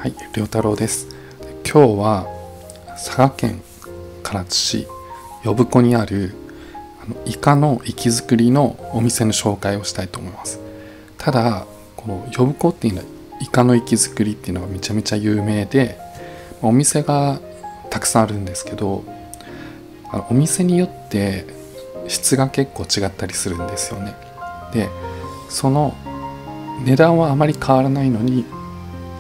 はい、良太郎です。今日は佐賀県唐津市呼子にあるイカの活き造りのお店の紹介をしたいと思います。ただこの呼子っていうのはイカの活き造りっていうのがめちゃめちゃ有名で、お店がたくさんあるんですけど、お店によって質が結構違ったりするんですよね。でその値段はあまり変わらないのに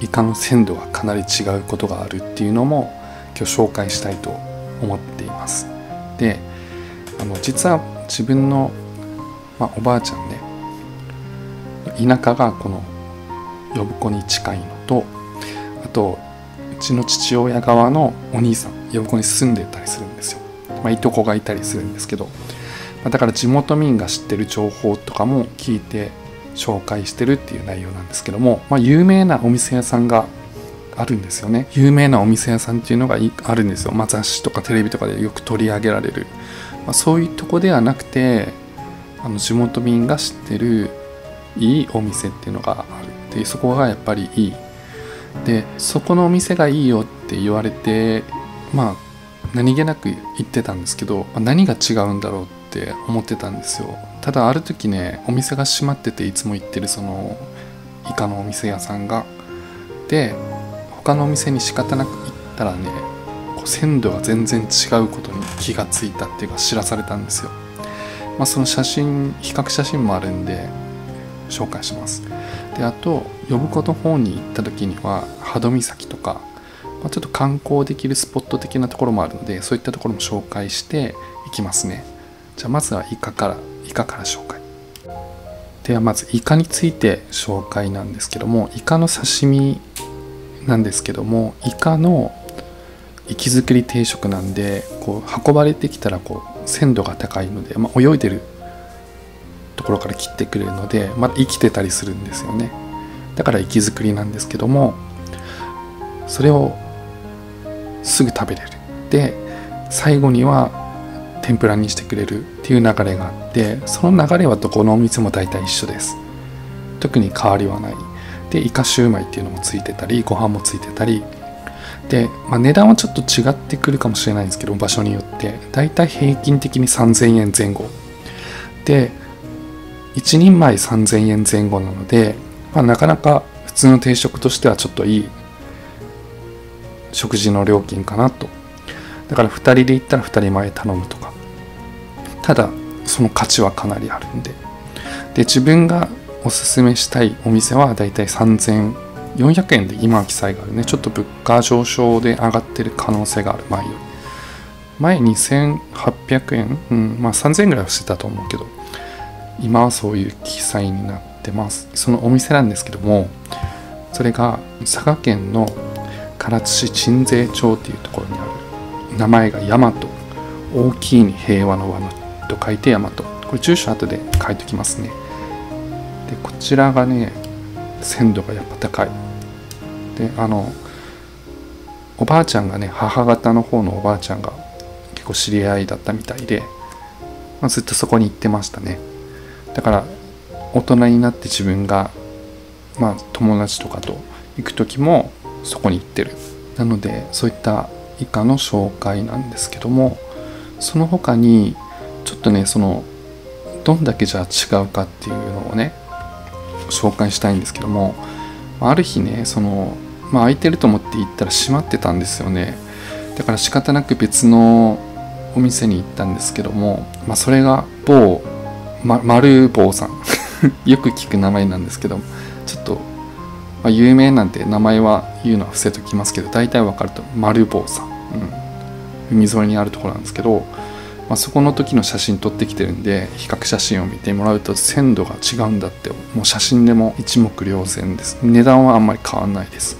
イカの鮮度がかなり違うことがあるっていうのも今日紹介したいと思っています。で実は自分の、おばあちゃんね、田舎がこの呼子に近いのと、あとうちの父親側のお兄さん呼子に住んでたりするんですよ。いとこがいたりするんですけど、だから地元民が知ってる情報とかも聞いて紹介してるっていう内容なんですけども、有名なお店屋さんがあるんですよね。有名なお店屋さんっていうのがあるんですよ。雑誌とかテレビとかでよく取り上げられる、そういうとこではなくて、地元民が知ってるいいお店っていうのがある。でそこがやっぱりいい。でそこのお店がいいよって言われて、何気なく言ってたんですけど、何が違うんだろうって思ってたんですよ。ただある時ね、お店が閉まってて、いつも行ってるそのイカのお店屋さんがで、他のお店に仕方なく行ったらね、鮮度が全然違うことに気がついたっていうか、知らされたんですよ。その写真、比較写真もあるんで紹介します。であと呼子の方に行った時には波戸岬とか、ちょっと観光できるスポット的なところもあるので、そういったところも紹介していきますね。じゃあまずはイカから紹介。ではまずイカについて紹介なんですけども、イカの刺身なんですけども、イカの活き造り定食なんで、運ばれてきたら鮮度が高いので、泳いでるところから切ってくれるので、生きてたりするんですよね。だから活き造りなんですけども、それをすぐ食べれる。で最後には天ぷらにしてくれるっていう流れがあって、その流れはどこのお店も大体一緒です。特に変わりはない。でイカシューマイっていうのもついてたり、ご飯もついてたりで、値段はちょっと違ってくるかもしれないんですけど、場所によって大体平均的に3000円前後で、1人前3000円前後なので、なかなか普通の定食としてはちょっといい食事の料金かなと。だから2人で行ったら2人前頼むとか、ただその価値はかなりあるんで、自分がおすすめしたいお店はだいたい3400円で今は記載があるね。ちょっと物価上昇で上がってる可能性がある。前2800円、3000円ぐらいはしてたと思うけど、今はそういう記載になってます。そのお店なんですけども、それが佐賀県の唐津市鎮西町っていうところにある。名前が大和、大きいに平和の和のと書いて大和。これ住所後で書いておきますね。でこちらがね、鮮度がやっぱ高い。でおばあちゃんがね、母方の方のおばあちゃんが結構知り合いだったみたいで、ずっとそこに行ってましたね。だから大人になって自分が友達とかと行く時もそこに行ってる。なのでそういったイカの紹介なんですけども、その他にちょっとね、どんだけじゃあ違うかっていうのをね紹介したいんですけども、ある日ね、空いてると思って行ったら閉まってたんですよね。だから仕方なく別のお店に行ったんですけども、それが丸坊さんよく聞く名前なんですけど、ちょっと有名なんて名前は言うのは伏せときますけど、大体わかると丸坊さん、海沿いにあるところなんですけど、そこの時の写真撮ってきてるんで、比較写真を見てもらうと鮮度が違うんだって、もう写真でも一目瞭然です。値段はあんまり変わんないです。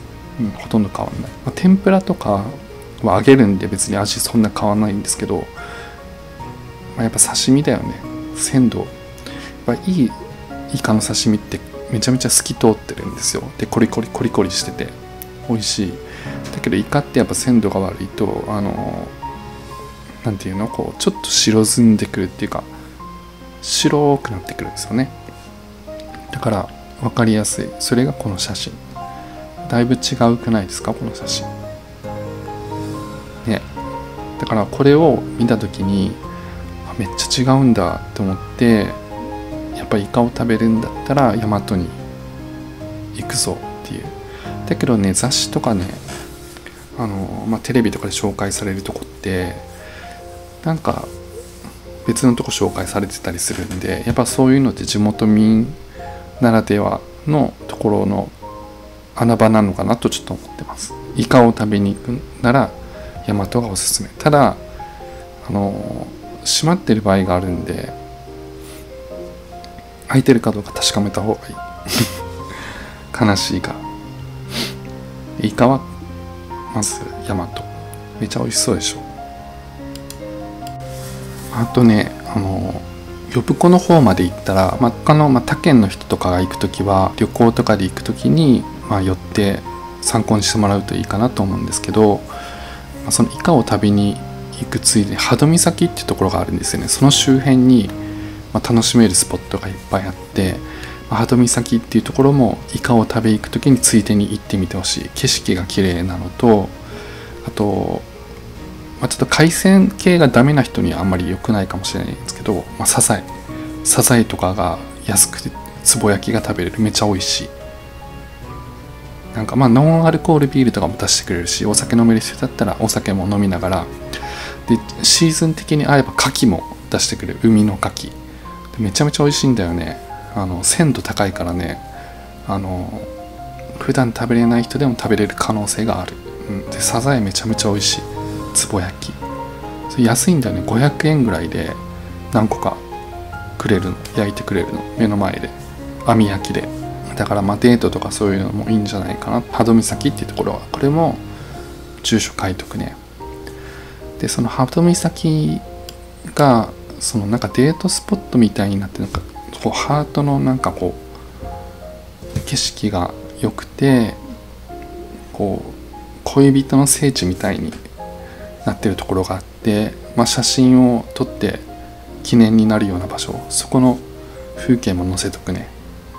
ほとんど変わんない。天ぷらとかは揚げるんで別に味そんな変わんないんですけど、やっぱ刺身だよね。鮮度、やっぱいいイカの刺身ってめちゃめちゃ透き通ってるんですよ。でコリコリしてて美味しい。だけどイカってやっぱ鮮度が悪いとなんていうの、ちょっと白ずんでくるっていうか、白くなってくるんですよね。だから分かりやすい。それがこの写真。だいぶ違うくないですか、この写真ね。だからこれを見た時にめっちゃ違うんだって思って、やっぱりイカを食べるんだったら大和に行くぞっていう。だけどね、雑誌とかね、テレビとかで紹介されるとこってなんか別のとこ紹介されてたりするんで、やっぱそういうのって地元民ならではのところの穴場なのかなとちょっと思ってます。イカを食べに行くなら大和がおすすめ。ただ閉まってる場合があるんで、空いてるかどうか確かめた方がいい悲しいが。イカはまず大和めちゃ美味しそうでしょ。あとね、呼子の方まで行ったら、他の、他県の人とかが行くときは、旅行とかで行くときに、寄って参考にしてもらうといいかなと思うんですけど、そのイカを食べに行くついでに波戸岬っていうところがあるんですよね。その周辺に、楽しめるスポットがいっぱいあって、波戸岬っていうところもイカを食べ行くときについでに行ってみてほしい。景色が綺麗なのと、あとちょっと海鮮系がダメな人にはあんまり良くないかもしれないんですけど、サザエとかが安くてつぼ焼きが食べれる、めっちゃ美味しい。なんかノンアルコールビールとかも出してくれるし、お酒飲める人だったらお酒も飲みながらで、シーズン的に合えば牡蠣も出してくれる。海の牡蠣めちゃめちゃ美味しいんだよね。鮮度高いからね、普段食べれない人でも食べれる可能性がある。でサザエめちゃめちゃ美味しい。つぼ焼きそれ安いんだよね。500円ぐらいで何個かくれるの、焼いてくれるの、目の前で網焼きで。だからデートとかそういうのもいいんじゃないかな。波戸岬っていうところは、これも住所書いとくね。でその波戸岬がなんかデートスポットみたいになって、なんかハートのなんか景色が良くて、恋人の聖地みたいになってるところがあって、写真を撮って記念になるような場所、そこの風景も載せとくね。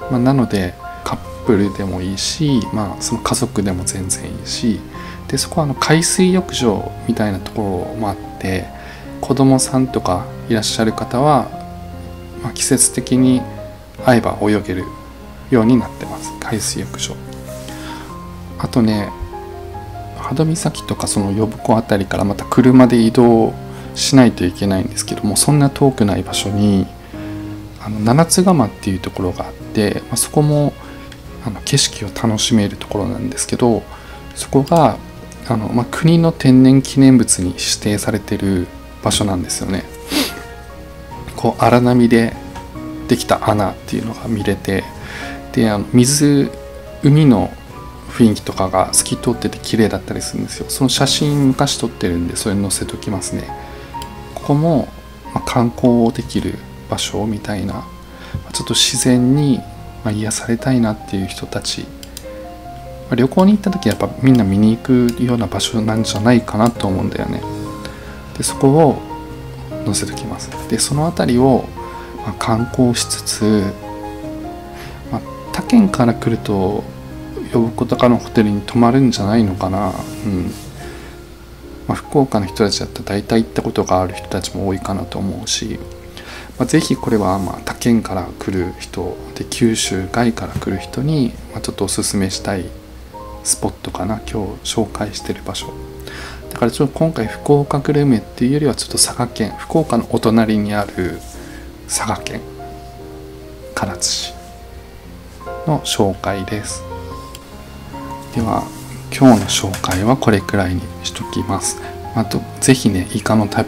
なのでカップルでもいいし、その家族でも全然いいし、でそこは海水浴場みたいなところもあって、子供さんとかいらっしゃる方は、季節的に合えば泳げるようになってます、海水浴場。あとね、波戸岬とかその呼子あたりからまた車で移動しないといけないんですけども、そんな遠くない場所に七ツ釜っていうところがあって、そこも景色を楽しめるところなんですけど、そこが国の天然記念物に指定されてる場所なんですよね。荒波でできた穴っていうのが見れて、で海の雰囲気とかが透き通ってて綺麗だったりするんですよ。その写真昔撮ってるんで、それ載せときますね。ここも観光できる場所みたいな、ちょっと自然に癒されたいなっていう人たち、旅行に行った時はやっぱみんな見に行くような場所なんじゃないかなと思うんだよね。でそこを載せときます。でその辺りを観光しつつ、他県から来ると呼子とかのホテルに泊まるんじゃないのかな。福岡の人たちだったら大体行ったことがある人たちも多いかなと思うし、ぜひこれは他県から来る人で、九州外から来る人にちょっとおすすめしたいスポットかな、今日紹介してる場所だから。ちょっと今回福岡グルメっていうよりはちょっと佐賀県、福岡のお隣にある佐賀県唐津市の紹介です。では今日の紹介はこれくらいにしときます。あとぜひね、イカの活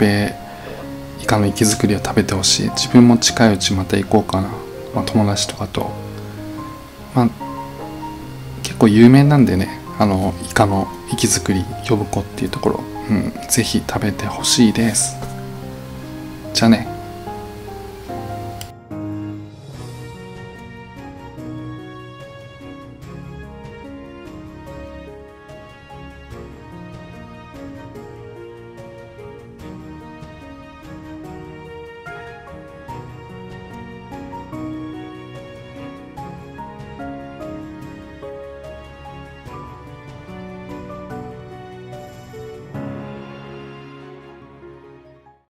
き作りを食べてほしい。自分も近いうちまた行こうかな、友達とかと。結構有名なんでね、イカの活き作り呼子っていうところ、ぜひ食べてほしいです。じゃあね。